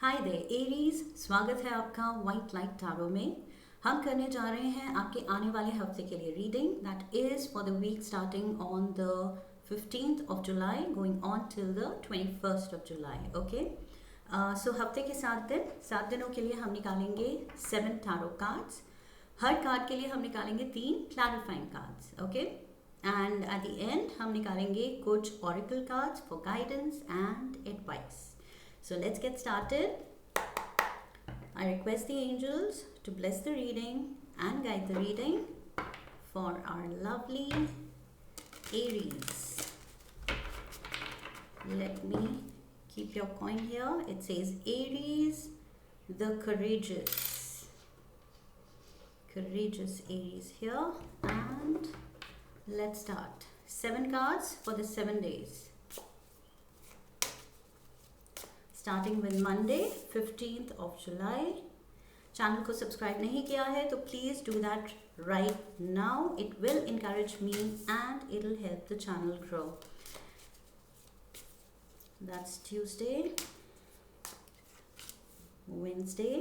हाय दे Aries, स्वागत है आपका वाइट लाइट टैरो में। हम करने जा रहे हैं आपके आने वाले हफ्ते के लिए reading that is for the week starting on the 15th of July going on till the 21st of July। Okay, so हफ्ते के 7 दिनों के लिए हम निकालेंगे 7 टैरो कार्ड्स। हर कार्ड के लिए हम निकालेंगे 3 clarifying cards. Okay, and at the end हम निकालेंगे कुछ oracle cards for guidance and advice. So let's get started. I request the angels to bless the reading and guide the reading for our lovely Aries. Let me keep your coin here. It says Aries, the courageous. Courageous Aries here. And let's start. 7 cards for the 7 days. Starting with Monday 15th of July. Channel को subscribe नहीं किया है तो please do that right now. It will encourage me and it will help the channel grow. That's Tuesday, Wednesday,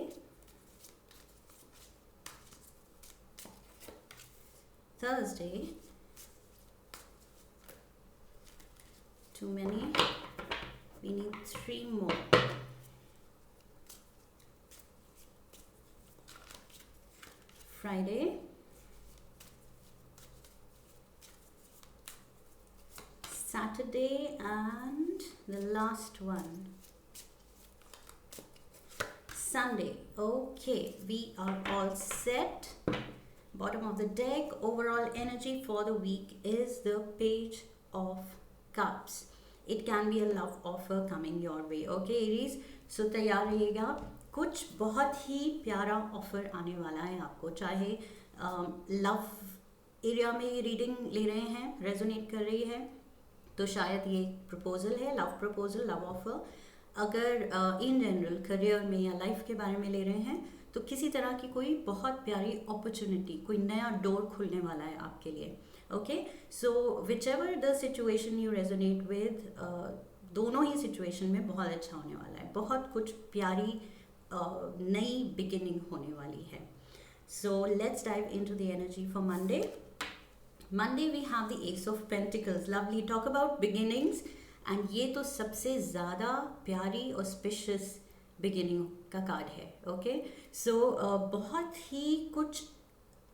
Thursday. Too many. We need 3 more. Friday, Saturday, and the last one, Sunday. Okay, we are all set. Bottom of the deck, overall energy for the week is the Page of Cups. It can be a love offer coming your way. Okay, Aries, so तैयार रहिएगा. कुछ बहुत ही प्यारा offer आने वाला है आपको. चाहे लव एरिया में ये रीडिंग ले रहे हैं, रेजोनेट कर रही है, तो शायद ये प्रपोजल है, लव प्रपोजल, लव ऑफर. अगर इन जनरल करियर में या लाइफ के बारे में ले रहे हैं तो किसी तरह की कोई बहुत प्यारी अपॉर्चुनिटी, कोई नया डोर खुलने वाला है आपके लिए. Okay, so which ever the situation you resonate with, दोनों ही सिचुएशन में बहुत अच्छा होने वाला है. बहुत कुछ प्यारी नई बिगिनिंग होने वाली है. So let's dive into the energy for Monday. Monday we have the ace of pentacles. Lovely, talk about beginnings. And ये तो सबसे ज़्यादा प्यारी ऑस्पिशियस बिगिनिंग का कार्ड है. ओके, सो बहुत ही कुछ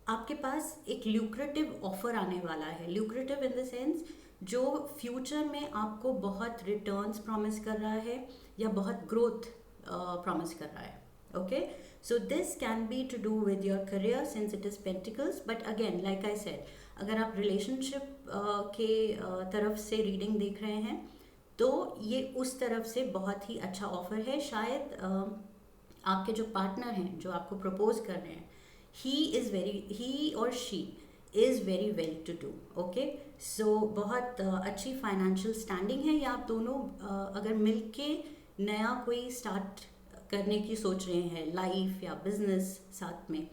आपके पास एक ल्यूक्रेटिव ऑफर आने वाला है. ल्यूक्रेटिव इन द सेंस जो फ्यूचर में आपको बहुत रिटर्न्स प्रॉमिस कर रहा है या बहुत ग्रोथ प्रॉमिस कर रहा है. Okay, so this can be to do with your career since it is pentacles. But again like I said, अगर आप रिलेशनशिप के तरफ से रीडिंग देख रहे हैं तो ये उस तरफ से बहुत ही अच्छा ऑफर है. शायद आपके जो पार्टनर हैं जो आपको प्रपोज कर रहे हैं, he or she is very well to do. Okay, सो बहुत अच्छी फाइनेंशियल स्टैंडिंग है. या आप दोनों अगर मिलके नया कोई स्टार्ट करने की सोच रहे हैं, लाइफ या बिजनेस साथ में,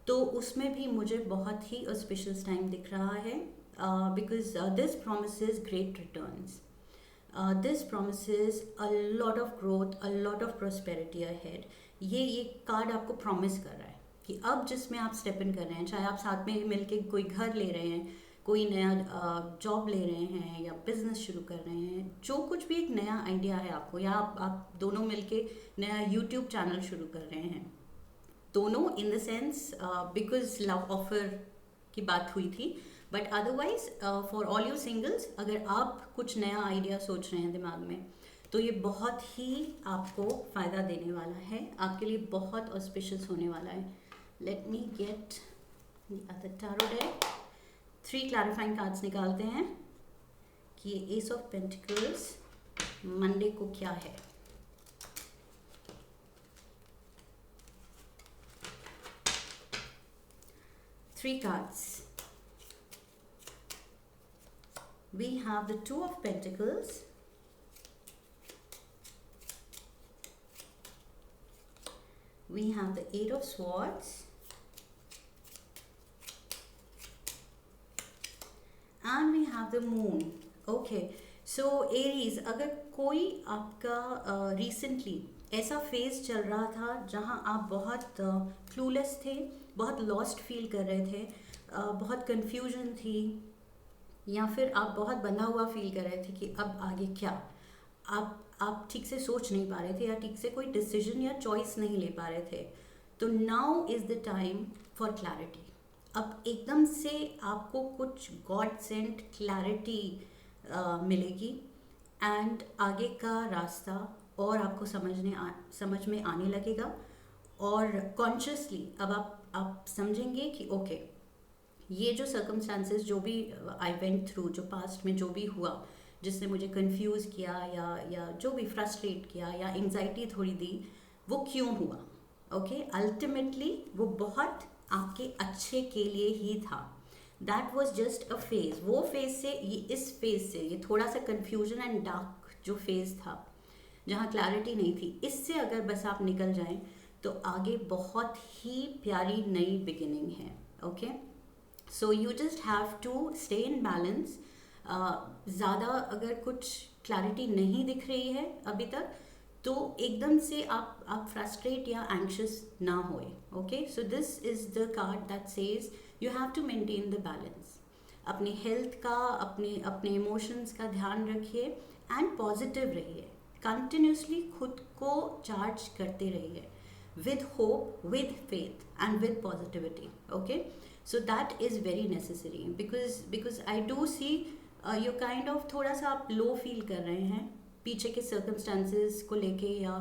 तो उसमें भी मुझे बहुत ही ऑस्पिशियस टाइम दिख रहा है. Because this promises great returns. This promises a lot of growth, a lot of prosperity ahead. ये कार्ड आपको प्रॉमिस कर रहा है कि अब जिसमें आप स्टेप इन कर रहे हैं, चाहे आप साथ में मिलके कोई घर ले रहे हैं, कोई नया जॉब ले रहे हैं या बिजनेस शुरू कर रहे हैं, जो कुछ भी एक नया आइडिया है आपको, या आप दोनों मिलके नया यूट्यूब चैनल शुरू कर रहे हैं, दोनों in the sense because love offer की बात हुई थी. But otherwise for all you singles, अगर आप कुछ नया आइडिया सोच रहे हैं दिमाग में, तो ये बहुत ही आपको फ़ायदा देने वाला है, आपके लिए बहुत ऑस्पिशियस होने वाला है. Let me get the other tarot deck. 3 clarifying cards निकालते हैं कि ये एस ऑफ पेंटिकल्स मंडे को क्या है. Three cards. We have the Two of Pentacles, we have the Eight of Swords, and we have the Moon. Okay, so Aries, अगर कोई आपका रिसेंटली ऐसा फेज चल रहा था जहां आप बहुत क्लूलेस थे, बहुत लॉस्ट फील कर रहे थे, बहुत कंफ्यूजन थी, या फिर आप बहुत बंधा हुआ फील कर रहे थे कि अब आगे क्या, आप ठीक से सोच नहीं पा रहे थे या ठीक से कोई डिसीजन या चॉइस नहीं ले पा रहे थे, तो now is the time for clarity. अब एकदम से आपको कुछ गॉड सेंट क्लैरिटी मिलेगी, एंड आगे का रास्ता और आपको समझ में आने लगेगा। और कॉन्शियसली अब आप समझेंगे कि ओके, ये जो सर्कमस्टांसेस जो भी आई वेंट थ्रू, जो पास्ट में जो भी हुआ जिसने मुझे कंफ्यूज किया या जो भी फ्रस्ट्रेट किया या एंजाइटी थोड़ी दी, वो क्यों हुआ, ओके, अल्टीमेटली वो बहुत आपके अच्छे के लिए ही था। That was just a phase. वो फेज से इस फेज से ये थोड़ा सा कंफ्यूजन एंड डार्क जो फेज था जहाँ क्लैरिटी नहीं थी, इससे अगर बस आप निकल जाएं तो आगे बहुत ही प्यारी नई बिगिनिंग है। Okay, so you just have to stay in balance. ज़्यादा अगर कुछ क्लैरिटी नहीं दिख रही है अभी तक, तो एकदम से आप फ्रस्ट्रेट या एंक्शस ना होए। Okay, so this is the card that says you have to maintain the balance. अपनी हेल्थ का, अपने इमोशंस का ध्यान रखिए एंड पॉजिटिव रहिए। कंटिन्यूसली खुद को चार्ज करते रहिए with hope, with faith and with positivity. Okay, so that is very necessary because I do see you kind of थोड़ा सा आप लो फील कर रहे हैं पीछे के circumstances को लेके, या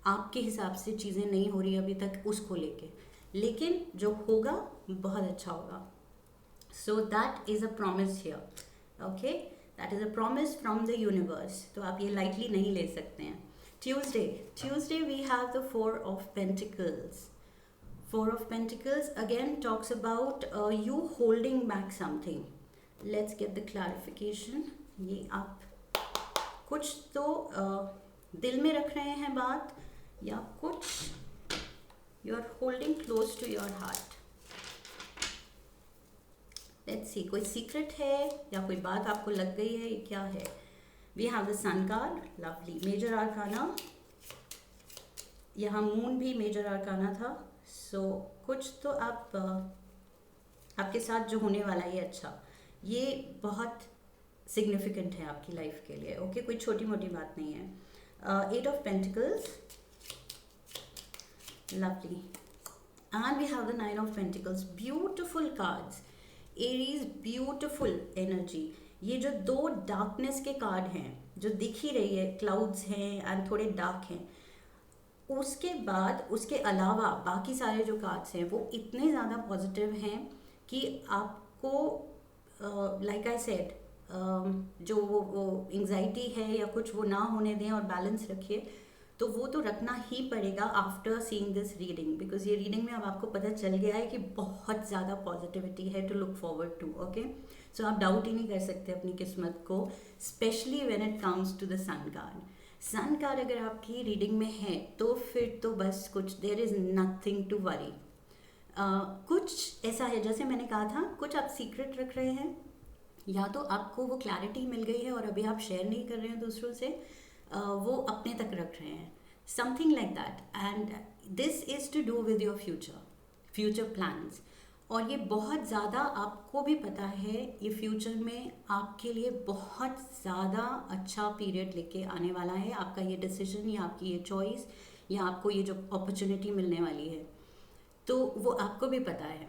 आपके हिसाब से चीज़ें नहीं हो रही अभी तक उसको लेके, लेकिन जो होगा बहुत अच्छा होगा। So that is a promise here. Okay, that is a promise from the universe. तो आप ये lightly नहीं ले सकते हैं। Tuesday we have the Four of Pentacles. Four of Pentacles again talks about you holding back something. Let's get the clarification. ये आप कुछ तो दिल में रख रहे हैं बात, या कुछ you are holding close to your heart. Let's see, कोई सीक्रेट है या कोई बात आपको लग गई है, ये क्या है? We have the Sun card, lovely, Major Arcana. यहाँ मून भी मेजर आर्काना था। सो कुछ तो आपके साथ जो होने वाला है अच्छा, ये बहुत सिग्निफिकेंट है आपकी लाइफ के लिए। ओके, कोई छोटी मोटी बात नहीं है। 8 of Pentacles, lovely, and we have the 9 of Pentacles, beautiful cards. Aries, beautiful energy. ये जो दो डार्कनेस के कार्ड हैं जो दिख ही रही है, क्लाउड्स हैं एंड थोड़े डार्क हैं, उसके बाद उसके अलावा बाकी सारे जो कार्ड्स हैं वो इतने ज़्यादा पॉजिटिव हैं कि आपको लाइक आई सेड जो वो एंजाइटी है या कुछ वो ना होने दें और बैलेंस रखिए। तो वो तो रखना ही पड़ेगा after seeing this reading, because ये रीडिंग में अब आपको पता चल गया है कि बहुत ज़्यादा पॉजिटिविटी है to look forward to. Okay, so आप डाउट ही नहीं कर सकते अपनी किस्मत को, specially when it comes to the sun card. Sun card अगर आपकी रीडिंग में है तो फिर तो बस कुछ, there is nothing to worry. कुछ ऐसा है जैसे मैंने कहा था, कुछ आप सीक्रेट रख रहे हैं, या तो आपको वो क्लैरिटी मिल गई है और अभी आप शेयर नहीं कर रहे हैं दूसरों से, वो अपने तक रख रहे हैं, something like that, and this is to do with your future plans. और ये बहुत ज़्यादा आपको भी पता है ये फ्यूचर में आपके लिए बहुत ज़्यादा अच्छा पीरियड लेके आने वाला है। आपका ये डिसीजन या आपकी ये चॉइस या आपको ये जो अपॉर्चुनिटी मिलने वाली है, तो वो आपको भी पता है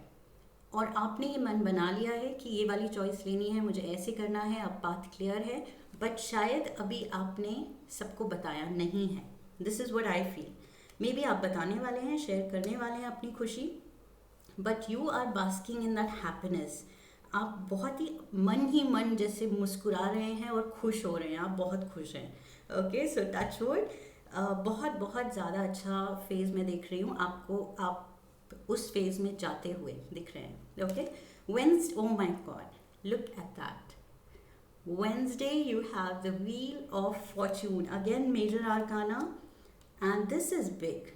और आपने ये मन बना लिया है कि ये वाली चॉइस लेनी है, मुझे ऐसे करना है, अब पाथ क्लियर है, बट शायद अभी आपने सबको बताया नहीं है। This is what I feel. May be आप बताने वाले हैं, शेयर करने वाले हैं अपनी खुशी, but you are basking in that happiness. आप बहुत ही मन जैसे मुस्कुरा रहे हैं और खुश हो रहे हैं, आप बहुत खुश हैं। ओके, सो टच वुड, बहुत ज़्यादा अच्छा फेज़ में देख रही हूँ आपको, आप उस फेज़ में जाते हुए दिख रहे हैं। Okay, Wednesday, oh my god, look at that. Wednesday you have the Wheel of Fortune, again Major Arcana, and this is big,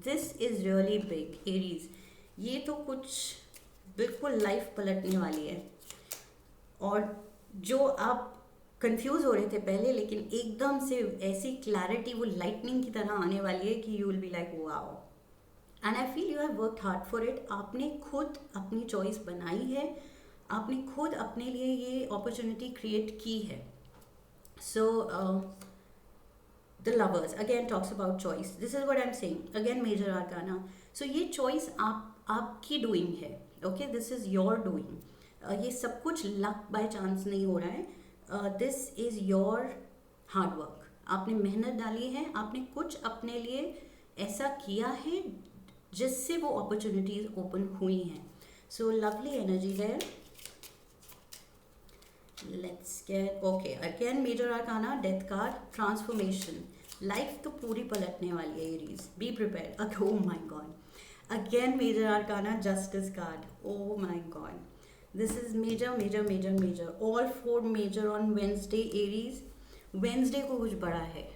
this is really big Aries। ये तो कुछ बिल्कुल लाइफ पलटने वाली है, और जो आप कंफ्यूज हो रहे थे पहले, लेकिन एकदम से ऐसी क्लैरिटी वो लाइटनिंग की तरह आने वाली है कि you will be like wow. And I feel you have worked hard for it. आपने खुद अपनी चॉइस बनाई है, आपने खुद अपने लिए ये अपॉर्चुनिटी क्रिएट की है। So the lovers again talks about choice, this is what I am saying again, major arcana. So ये चॉइस आपकी डूइंग है, okay, this is your doing. ये सब कुछ लक बाय चांस नहीं हो रहा है, this is your hard work. आपने मेहनत डाली है, आपने कुछ अपने लिए ऐसा किया है जिससे वो अपॉर्चुनिटीज ओपन हुई हैं। So lovely energy there. Let's get okay again major arcana, death card, transformation. Life तो पूरी पलटने वाली है Aries, be prepared. Oh my god again major arcana, justice card, oh my god, this is major major major major, all 4 major on Wednesday Aries. Wednesday को कुछ बड़ा है,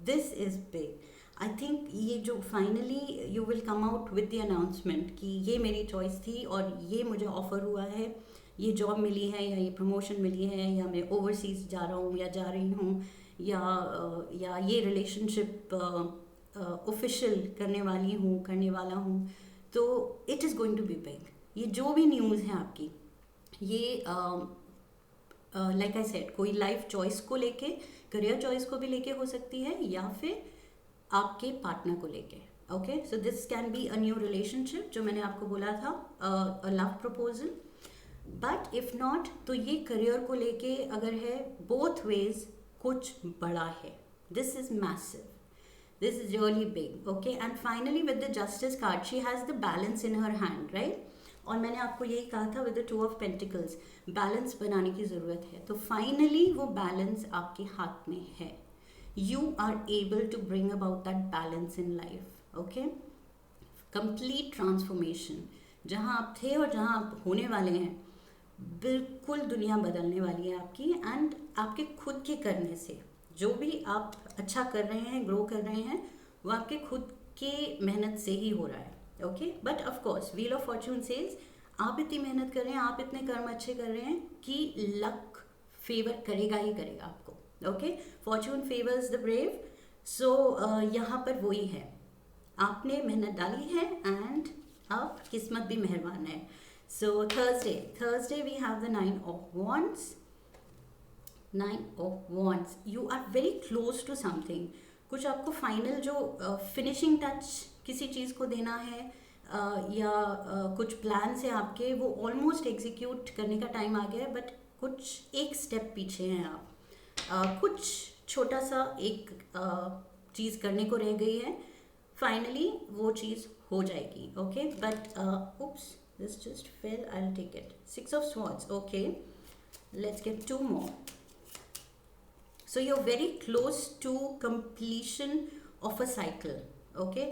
this is big. I think ये जो finally you will come out with the announcement कि ये मेरी choice थी और ये मुझे ऑफर हुआ है, ये जॉब मिली है या ये प्रमोशन मिली है या मैं ओवरसीज जा रहा हूँ या जा रही हूँ या ये रिलेशनशिप ऑफिशियल करने वाली हूँ, करने वाला हूँ, तो it is going to be big. ये जो भी न्यूज़ है आपकी, ये लाइक आई सेड, कोई लाइफ चॉइस को लेके, करियर चॉइस को भी लेके हो सकती है या फिर आपके पार्टनर को लेके। Okay, so this can be a new relationship, जो मैंने आपको बोला था, a love proposal. But if not, तो ये करियर को लेके अगर है, बोथ वेज कुछ बड़ा है, this is massive, this is really big. Okay, and finally with the justice card, she has the balance in her hand, right. और मैंने आपको यही कहा था with the 2 of pentacles, balance बनाने की ज़रूरत है, तो फाइनली वो बैलेंस आपके हाथ में है। You are able to bring about that balance in life, okay? Complete transformation, जहाँ आप थे और जहाँ आप होने वाले हैं, बिल्कुल दुनिया बदलने वाली है आपकी। एंड आपके खुद के करने से, जो भी आप अच्छा कर रहे हैं, ग्रो कर रहे हैं, वो आपके खुद के मेहनत से ही हो रहा है, okay. But of course wheel of Fortune says, आप इतनी मेहनत कर रहे हैं, आप इतने कर्म अच्छे कर रहे हैं कि लक फेवर करेगा ही करेगा आपको, okay. Fortune favours the brave. So यहाँ पर वही है, आपने मेहनत डाली है एंड अब किस्मत भी मेहरबान है। So Thursday we have the 9 of wands, 9 of wands, you are very close to something. कुछ आपको फाइनल जो फिनिशिंग टच किसी चीज़ को देना है, या कुछ प्लान है आपके, वो ऑलमोस्ट एग्जीक्यूट करने का टाइम आ गया है, बट कुछ एक स्टेप पीछे हैं आप। कुछ छोटा सा एक चीज़ करने को रह गई है, फाइनली वो चीज़ हो जाएगी, okay. But oops, this just fell, I'll take it. 6 of swords, okay, let's get 2 more. So you're very close to completion of a cycle, okay.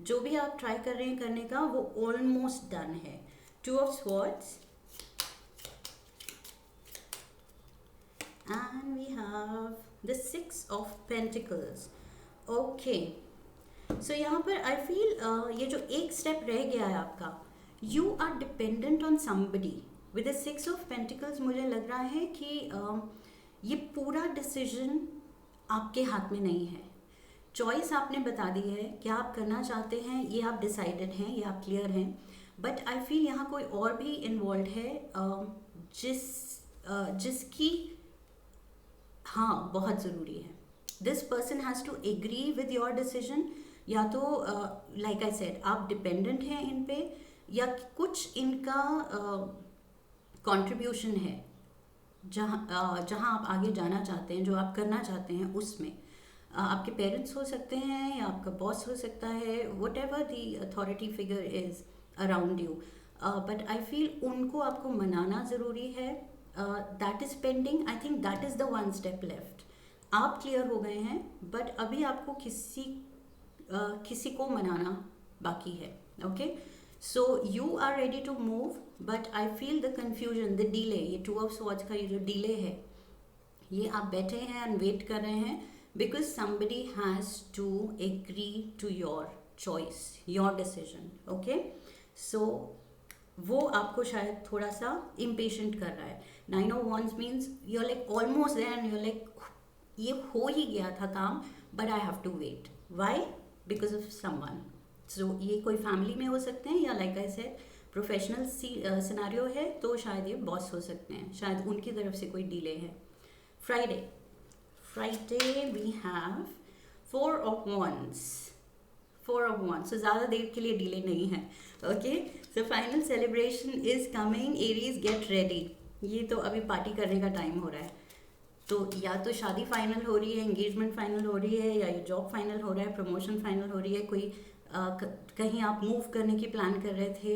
जो भी आप ट्राई कर रहे हैं करने का, वो ऑलमोस्ट डन है। 2 of swords and we have the 6 of pentacles, okay. So यहाँ पर I feel ये जो एक स्टेप रह गया है आपका, you are dependent on somebody with the 6 of pentacles। मुझे लग रहा है कि ये पूरा डिसीजन आपके हाथ में नहीं है। चॉइस आपने बता दी है, क्या आप करना चाहते हैं, ये आप डिसाइडेड हैं, ये आप क्लियर हैं, बट आई फील यहाँ कोई और भी इन्वॉल्व है, जिसकी हाँ बहुत ज़रूरी है। This person has to agree with your decision, या तो लाइक आई सेड आप डिपेंडेंट हैं इन पे, या कुछ इनका कंट्रीब्यूशन है जहाँ आप आगे जाना चाहते हैं, जो आप करना चाहते हैं उसमें। आपके पेरेंट्स हो सकते हैं या आपका बॉस हो सकता है, what ever the authority figure is around you, but I feel उनको आपको मनाना ज़रूरी है। That is pending, I think that is the 1 step left. आप क्लियर हो गए हैं, बट अभी आपको किसी को मनाना बाकी है, okay. So you are ready to move, but I feel the confusion, the delay, ये 2 ऑफ स्वॉर्ड्स का ये जो डिले है, ये आप बैठे हैं एंड वेट कर रहे हैं, because somebody has to agree to your choice, your decision, okay. So वो आपको शायद थोड़ा सा इम्पेशेंट कर रहा है. 9 of Wands means you are like almost there and you are like ये हो ही गया था काम, but I have to wait. Why? Because of someone. So ये कोई फैमिली में हो सकते हैं, या like I said professional scenario है, तो शायद ये बॉस हो सकते हैं, शायद उनकी तरफ से कोई डिले है. Friday we have 4 of Wands. 4 of Wands, so ज़्यादा देर के लिए डिले नहीं है. Okay, so final celebration is coming. Aries get ready. ये तो अभी पार्टी करने का टाइम हो रहा है. तो या तो शादी फाइनल हो रही है, एंगेजमेंट फाइनल हो रही है, या ये जॉब फाइनल हो रहा है, प्रमोशन फाइनल हो रही है, कोई कहीं आप मूव करने की प्लान कर रहे थे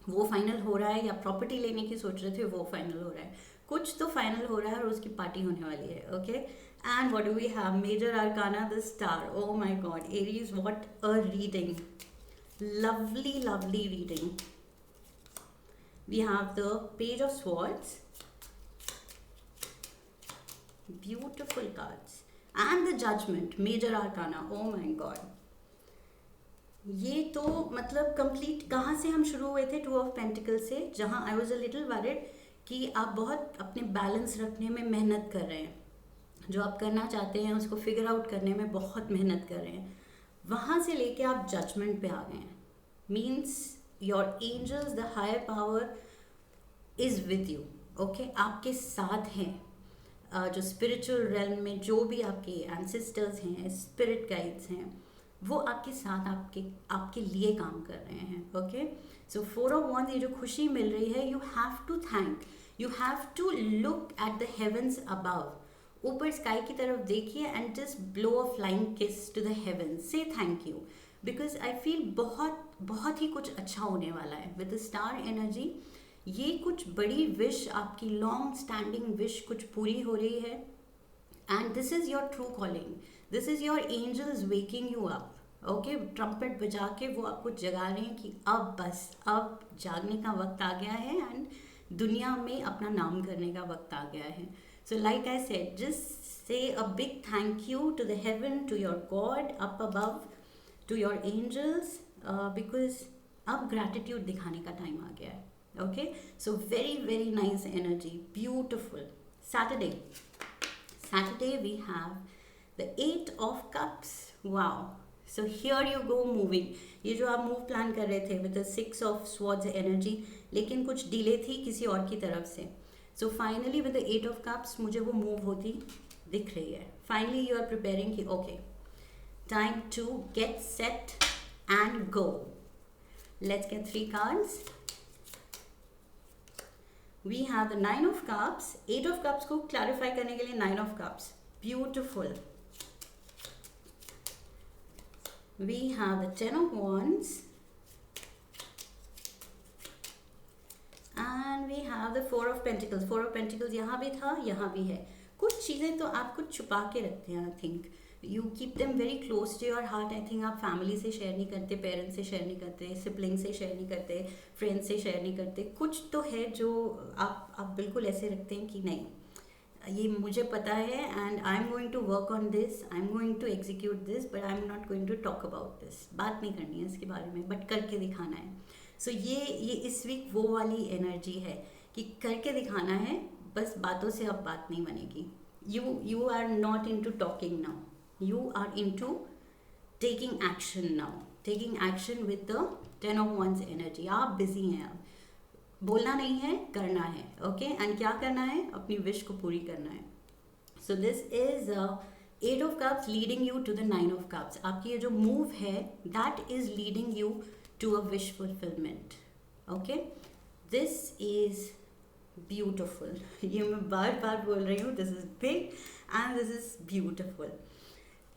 वो फाइनल हो रहा है, या प्रॉपर्टी लेने की सोच रहे थे वो फाइनल हो रहा है. कुछ तो फाइनल हो रहा है और उसकी पार्टी होने वाली है. Okay, and what do we have? Major arcana the star. Oh my god, Aries, what a reading. lovely reading. We have the Page of Swords. Beautiful cards. And the Judgment, Major Arcana. Oh my god. ये तो मतलब complete. कहाँ से हम शुरू हुए थे? 2 of Pentacles से, जहाँ I was a little worried कि आप बहुत अपने बैलेंस रखने में मेहनत कर रहे हैं, जो आप करना चाहते हैं उसको फिगर आउट करने में बहुत मेहनत कर रहे हैं. वहाँ से लेके आप जजमेंट पे आ गए हैं. Means your angels, the higher power is with you. Okay, आपके साथ हैं. जो स्पिरिचुअल रेल्म में जो भी आपके एंसेस्टर्स हैं, स्पिरिट गाइड्स हैं, वो आपके साथ आपके लिए काम कर रहे हैं. ओके, सो 4 of Wands, ये जो खुशी मिल रही है, you have to thank, you have to look at the heavens above. ऊपर स्काई की तरफ देखिए and just blow a flying kiss to the heavens. से thank you, because I feel बहुत ही कुछ अच्छा होने वाला है विद द स्टार एनर्जी. ये कुछ बड़ी विश, आपकी लॉन्ग स्टैंडिंग विश कुछ पूरी हो रही है. And this is your true calling. This is your angels waking you up. Okay, trumpet बजा के वो आपको जगा रहे हैं कि अब जागने का वक्त आ गया है एंड दुनिया में अपना नाम करने का वक्त आ गया है. So like I said, just say a big thank you to the heaven, to your God up above, to your angels, because अब ग्रैटिट्यूड दिखाने का टाइम आ गया है. Okay, so very nice energy, beautiful. Saturday we have the 8 of Cups. Wow, so here you go moving. ये जो आप move plan कर रहे थे with the 6 of Swords energy, लेकिन कुछ डिले थी किसी और की तरफ से. So finally with the 8 of Cups मुझे वो मूव होती दिख रही है. Finally you are preparing कि okay, time to get set and go. Let's get 3 cards. We have the 9 of Cups. 8 of Cups को क्लैरिफाई करने के लिए 9 of Cups. Beautiful. We have the 10 of Wands. And we have the 4 of Pentacles. 4 of Pentacles यहाँ भी था, यहाँ भी है. कुछ चीज़ें तो आप कुछ छुपा के रखते हैं. I think you keep them very close to your heart. I think आप फैमिली से शेयर नहीं करते, पेरेंट्स से शेयर नहीं करते, सिबलिंग से शेयर नहीं करते, फ्रेंड्स से शेयर नहीं करते. कुछ तो है जो आप बिल्कुल ऐसे रखते हैं कि नहीं, ये मुझे पता है and I am going to work on this, I am going to execute this, but I am not going to talk about this. बात नहीं करनी है इसके बारे में, बट करके दिखाना है. सो ये इस वीक वो वाली एनर्जी है कि करके दिखाना है, बस बातों से अब बात नहीं बनेगी. You are not into talking now, you are into taking action now, taking action with the 10 of Wands energy. आप busy हैं, अब बोलना नहीं है, करना है. ओके, एंड क्या करना है? अपनी विश को पूरी करना है. So this is 8 of Cups leading you to the 9 of Cups. आपकी ये जो मूव है that is leading you to a wish fulfilment. Okay, this is beautiful. ये मैं बार बार बोल रही हूँ, this is big and this is beautiful.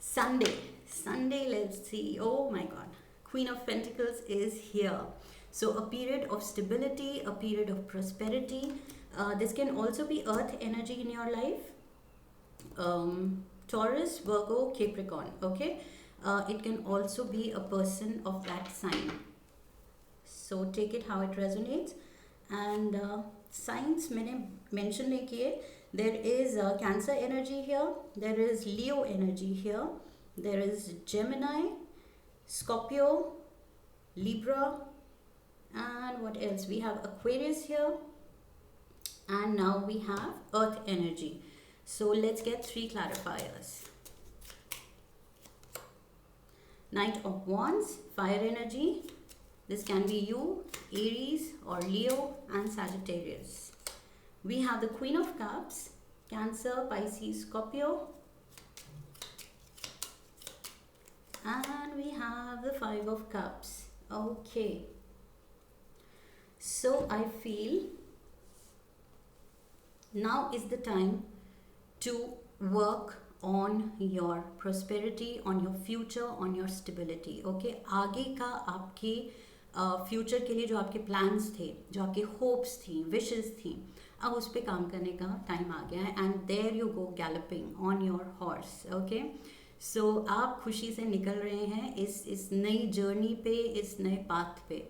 Sunday, let's see. Oh my god, Queen of Pentacles is here. So a period of stability, a period of prosperity. This can also be earth energy in your life. Taurus, Virgo, Capricorn. Okay, it can also be a person of that sign. So take it how it resonates. And signs मैंने mention नहीं किए. There is Cancer energy here, there is Leo energy here, there is Gemini, Scorpio, Libra, And what else? We have Aquarius here, and now we have Earth energy. So let's get 3 clarifiers. Knight of Wands, fire energy. This can be you, Aries or Leo, and Sagittarius. We have the Queen of Cups, Cancer, Pisces, Scorpio. And we have the Five of Cups. Okay. So I feel now is the time to work on your prosperity, on your future, on your stability. Okay, आगे का आपके future के लिए जो आपके plans थे, जो आपके होप्स थी, विशेस थी, अब उस पर काम करने का टाइम आ गया है. And there you go galloping on your horse. Okay, so आप खुशी से निकल रहे हैं इस नई जर्नी पे, इस नए पाथ पे.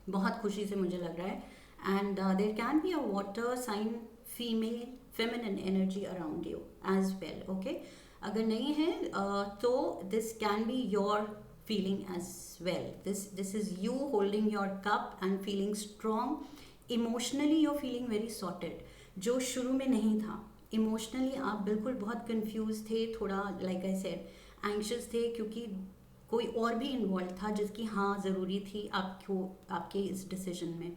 बहुत खुशी से मुझे लग रहा है. And there can be a water sign female feminine energy around you as well. Okay, अगर नहीं है तो this can be your feeling as well. This is you holding your cup and feeling strong. Emotionally you're feeling very sorted, जो शुरू में नहीं था. Emotionally आप बिल्कुल बहुत confused थे, थोड़ा like I said anxious थे, क्योंकि कोई और भी involved था जिसकी हाँ ज़रूरी थी आपको, आपके इस decision में.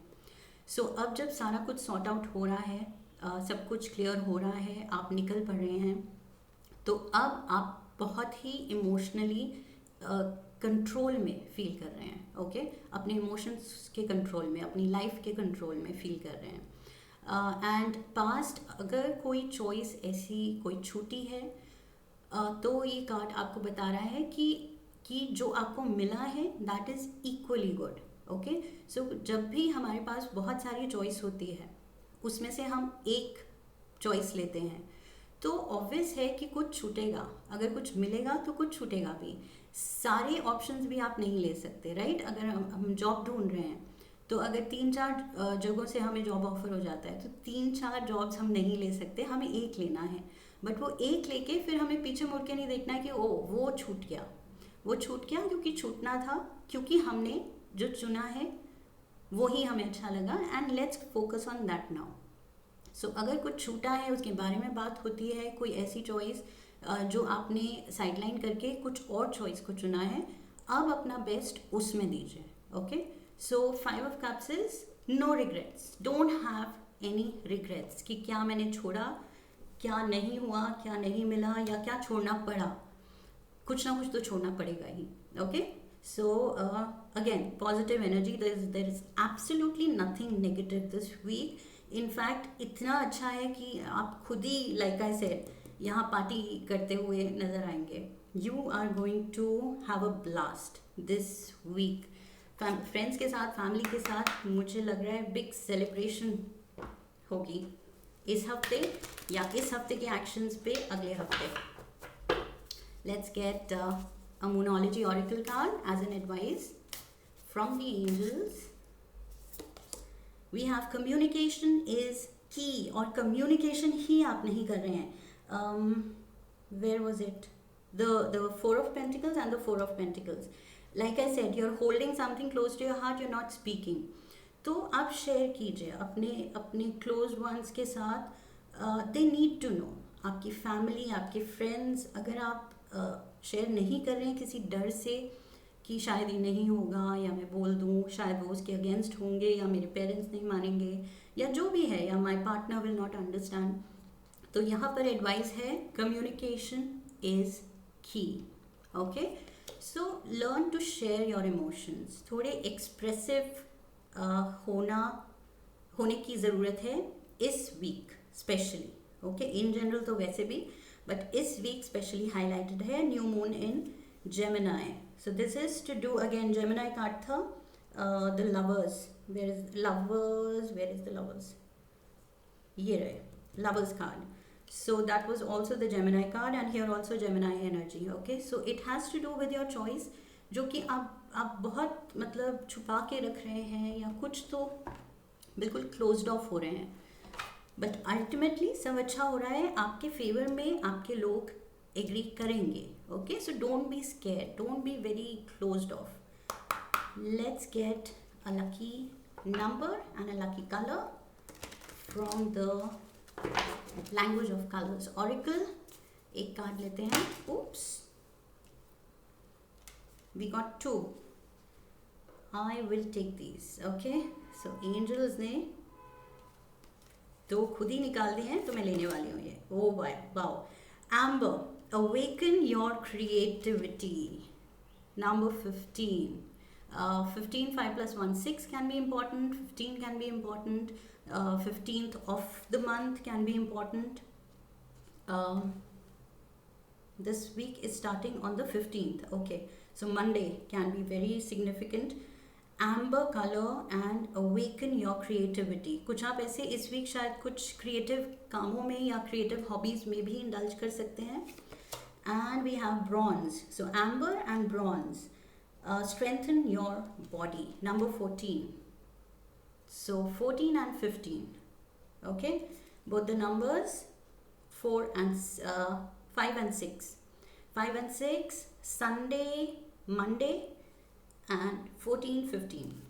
So अब जब सारा कुछ sort out हो रहा है, सब कुछ क्लियर हो रहा है, आप निकल पड़ रहे हैं, तो अब आप बहुत ही इमोशनली कंट्रोल में फील कर रहे हैं. ओके, अपने इमोशंस के कंट्रोल में, अपनी लाइफ के कंट्रोल में फील कर रहे हैं. एंड पास्ट अगर कोई चॉइस ऐसी कोई छूटी है तो ये कार्ड आपको बता रहा है कि जो आपको मिला है that is equally good. Okay, so जब भी हमारे पास बहुत सारी चॉइस होती है, उसमें से हम एक चॉइस लेते हैं, तो ऑब्वियस है कि कुछ छूटेगा. अगर कुछ मिलेगा तो कुछ छूटेगा भी. सारे ऑप्शंस भी आप नहीं ले सकते, राइट? अगर हम जॉब ढूंढ रहे हैं, तो अगर 3-4 जगहों से हमें जॉब ऑफर हो जाता है, तो 3-4 जॉब्स हम नहीं ले सकते, हमें एक लेना है. बट वो एक लेके फिर हमें पीछे मुड़ के नहीं देखना है कि ओ वो छूट गया, वो छूट गया क्योंकि छूटना था, क्योंकि हमने जो चुना है वो ही हमें अच्छा लगा. And let's focus on that now. So अगर कुछ छूटा है उसके बारे में बात होती है, कोई ऐसी चॉइस जो आपने साइडलाइन करके कुछ और चॉइस को चुना है, अब अपना बेस्ट उसमें दीजिए. Okay, so 5 of cups is no regrets. Don't have any regrets कि क्या मैंने छोड़ा, क्या नहीं हुआ, क्या नहीं मिला, या क्या छोड़ना पड़ा. कुछ ना कुछ तो छोड़ना पड़ेगा ही. Okay, so again positive energy. There is absolutely nothing negative this week. In fact इतना अच्छा है कि आप खुद ही like I said यहाँ पार्टी करते हुए नज़र आएंगे. You are going to have a blast this week. Friends के साथ, फैमिली के साथ, मुझे लग रहा है बिग सेलिब्रेशन होगी इस हफ्ते, या इस हफ्ते के एक्शंस पे अगले हफ्ते. Let's get a Moonology Oracle card as an advice from the angels. We have communication is key, और communication ही आप नहीं कर रहे हैं. Where was it? The 4 of Pentacles and the 4 of Pentacles. Like I said, you're holding something close to your heart, you're not speaking. तो आप share कीजिए अपने क्लोज वंस के साथ. They need to know. आपकी फैमिली, आपके friends, अगर आप शेयर नहीं कर रहे हैं किसी डर से कि शायद ये नहीं होगा, या मैं बोल दूँ शायद वो उसके अगेंस्ट होंगे, या मेरे पेरेंट्स नहीं मानेंगे, या जो भी है, या my partner will not understand, तो यहाँ पर एडवाइस है communication is key. Okay, so learn to share your emotions. थोड़े एक्सप्रेसिव होने की ज़रूरत है इस week specially. Okay, in general तो वैसे भी, बट इस वीक स्पेशली हाईलाइटेड है new moon in Gemini. So this is to do again, Gemini card था the lovers. Where is the lovers? ये रहे lovers card. So that was also the Gemini card, and here also Gemini energy. Okay, so it has to do with your choice, जो कि आप बहुत मतलब छुपा के रख रहे हैं, या कुछ तो बिल्कुल क्लोज्ड ऑफ हो रहे हैं, बट अल्टीमेटली सब अच्छा हो रहा है आपके फेवर में. आपके लोग एग्री करेंगे. Okay, so don't be square, don't be very closed of. Let's get a lucky number and a lucky color from the language of colors oracle. एक कार्ड लेते हैं. Oops, we got 2. I will take these. Okay, so angels ने तो खुद ही निकाल दिए हैं, तो मैं लेने वाली हूँ ये. Oh wow. Amber, awaken your creativity. Number 15. 15, 5 plus 1, 6 can be important. 15 can be important. 15th of the month can be important. This week is starting on the 15th. Okay, so Monday can be very significant. Amber color and awaken your creativity. कुछ आप ऐसे इस week शायद कुछ creative कामों में या creative hobbies में भी इंडल्ज कर सकते हैं. And we have bronze. So amber and bronze. Strengthen your body. Number 14. So 14 and 15. Okay, both the numbers 4 and 5 and 6. 5 and 6, Sunday, Monday, and 14, 15.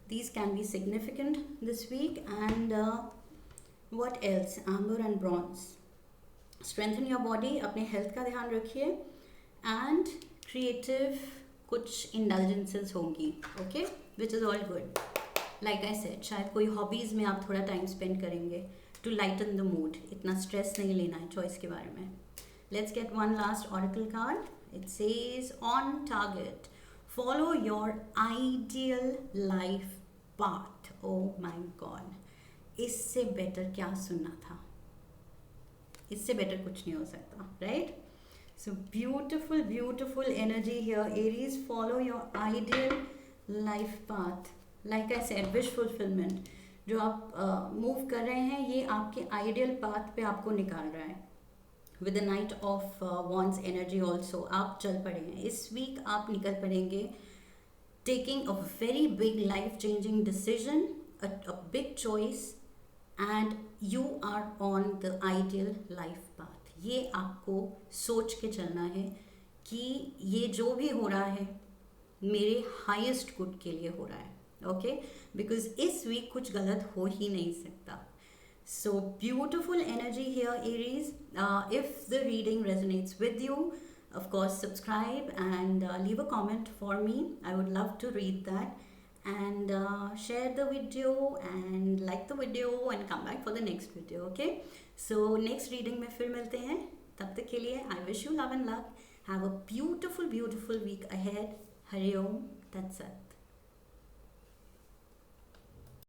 These can be significant this week. And what else? Amber and bronze. Strengthen your body. अपने health का ध्यान रखिए. And creative कुछ indulgences होंगी. Okay, which is all good. Like I said, शायद कोई hobbies में आप थोड़ा time spend करेंगे to lighten the mood. इतना stress नहीं लेना है choice के बारे में. Let's get one last oracle card. It says on target. Follow your ideal life path. Oh my God. इससे better क्या सुनना था? इससे better कुछ नहीं हो सकता, right? So beautiful, beautiful energy here. Aries, follow your ideal life path. Like I said, wish fulfillment. जो आप मूव कर रहे हैं ये आपके आइडियल पाथ पे आपको निकाल रहा है. With the knight of wands energy also आप चल पड़े हैं. इस वीक आप निकल पड़ेंगे taking a very big life changing decision, a big choice, and you are on the ideal life path. ये आपको सोच के चलना है कि ये जो भी हो रहा है मेरे हाईएस्ट गुड के लिए हो रहा है. ओके, बिकॉज इस वीक कुछ गलत हो ही नहीं सकता. So beautiful energy here, Aries. If the reading resonates with you, of course subscribe and leave a comment for me. I would love to read that. And share the video and like the video and come back for the next video. Okay, so next reading में फिर मिलते हैं. तब तक के लिए I wish you love and luck. Have a beautiful, beautiful week ahead. Hari Om Tat Sat.